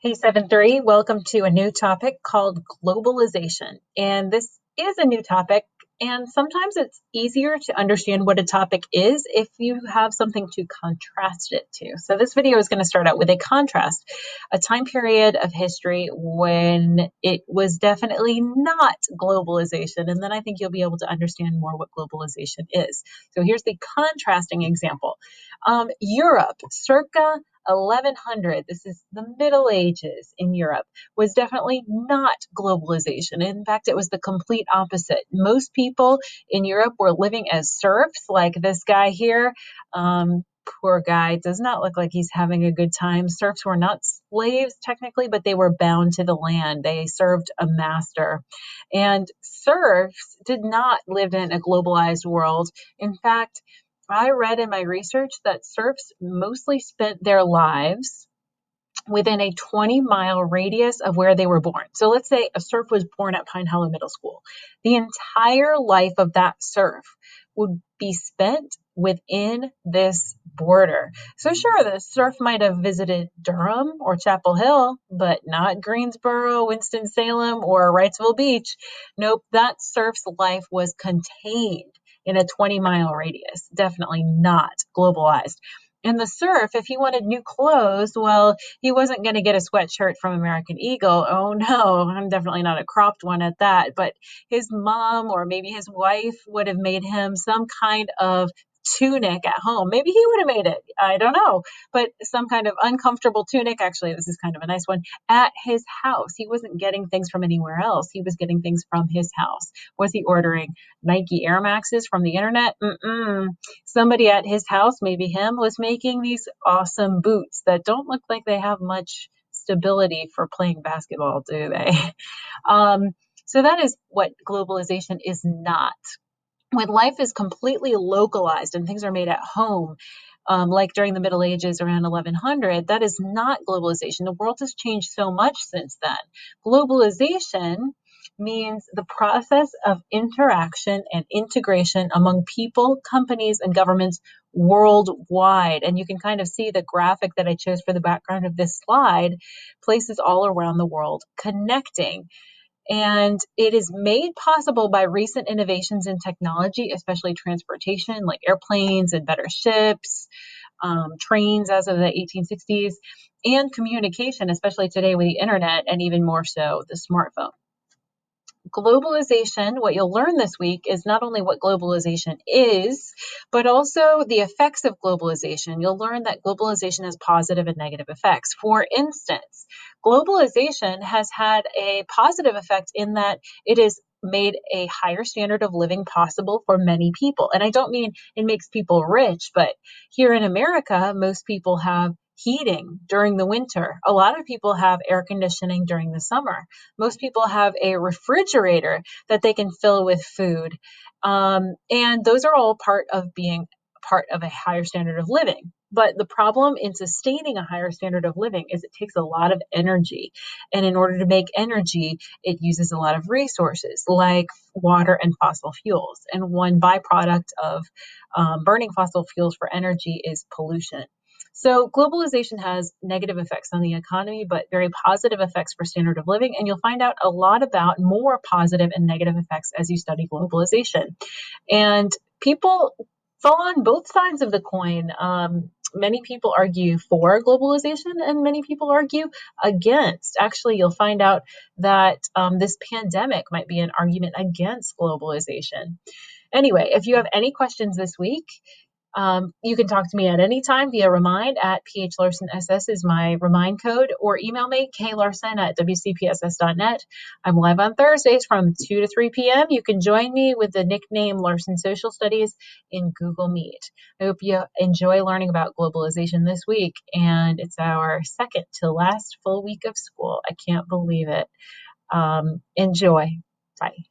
Hey, 7-3, welcome to a new topic called globalization. And this is a new topic, and sometimes it's easier to understand what a topic is if you have something to contrast it to. So, this video is going to start out with a contrast, a time period of history when it was definitely not globalization. And then I think you'll be able to understand more what globalization is. So, here's the contrasting example. Europe, circa 1100, this is the Middle Ages in Europe, was definitely not globalization. In fact, it was the complete opposite. Most people in Europe were living as serfs, like this guy here. Poor guy, does not look like he's having a good time. Serfs were not slaves technically, but they were bound to the land. They served a master. And serfs did not live in a globalized world. In fact, I read in my research that serfs mostly spent their lives within a 20-mile radius of where they were born. So let's say a serf was born at Pine Hollow Middle School. The entire life of that serf would be spent within this border. So sure, the serf might have visited Durham or Chapel Hill, but not Greensboro, Winston-Salem, or Wrightsville Beach. Nope, that serf's life was contained in a 20-mile radius. Definitely not globalized. And the serf, if he wanted new clothes, well, he wasn't going to get a sweatshirt from American Eagle. Oh no, I'm definitely not a cropped one at that. But his mom or maybe his wife would have made him some kind of tunic at home. Maybe he would have made it. I don't know. But some kind of uncomfortable tunic. Actually, this is kind of a nice one at his house. He wasn't getting things from anywhere else. He was getting things from his house. Was he ordering Nike Air Maxes from the internet? Somebody at his house, maybe him, was making these awesome boots that don't look like they have much stability for playing basketball, do they? So that is what globalization is not. When life is completely localized and things are made at home, like during the Middle Ages around 1100, that is not globalization. The world has changed so much since then. Globalization means the process of interaction and integration among people, companies, and governments worldwide. And you can kind of see the graphic that I chose for the background of this slide, places all around the world connecting. And it is made possible by recent innovations in technology, especially transportation, like airplanes and better ships, trains as of the 1860s, and communication, especially today with the internet, and even more so the smartphone. Globalization, what you'll learn this week is not only what globalization is, but also the effects of globalization. You'll learn that globalization has positive and negative effects. For instance, globalization has had a positive effect in that it has made a higher standard of living possible for many people. And I don't mean it makes people rich, but here in America, most people have heating during the winter. A lot of people have air conditioning during the summer. Most people have a refrigerator that they can fill with food. And those are all part of being part of a higher standard of living. But the problem in sustaining a higher standard of living is it takes a lot of energy. And in order to make energy, it uses a lot of resources like water and fossil fuels. And one byproduct of burning fossil fuels for energy is pollution. So globalization has negative effects on the economy, but very positive effects for standard of living. And you'll find out a lot about more positive and negative effects as you study globalization. And people fall on both sides of the coin. Many people argue for globalization and many people argue against. Actually, you'll find out that this pandemic might be an argument against globalization. Anyway, if you have any questions this week, you can talk to me at any time via Remind at phlarsenss is my Remind code, or email me klarson@wcpss.net. I'm live on Thursdays from 2 to 3 p.m. You can join me with the nickname Larson Social Studies in Google Meet. I hope you enjoy learning about globalization this week, and it's our second to last full week of school. I can't believe it. Enjoy. Bye.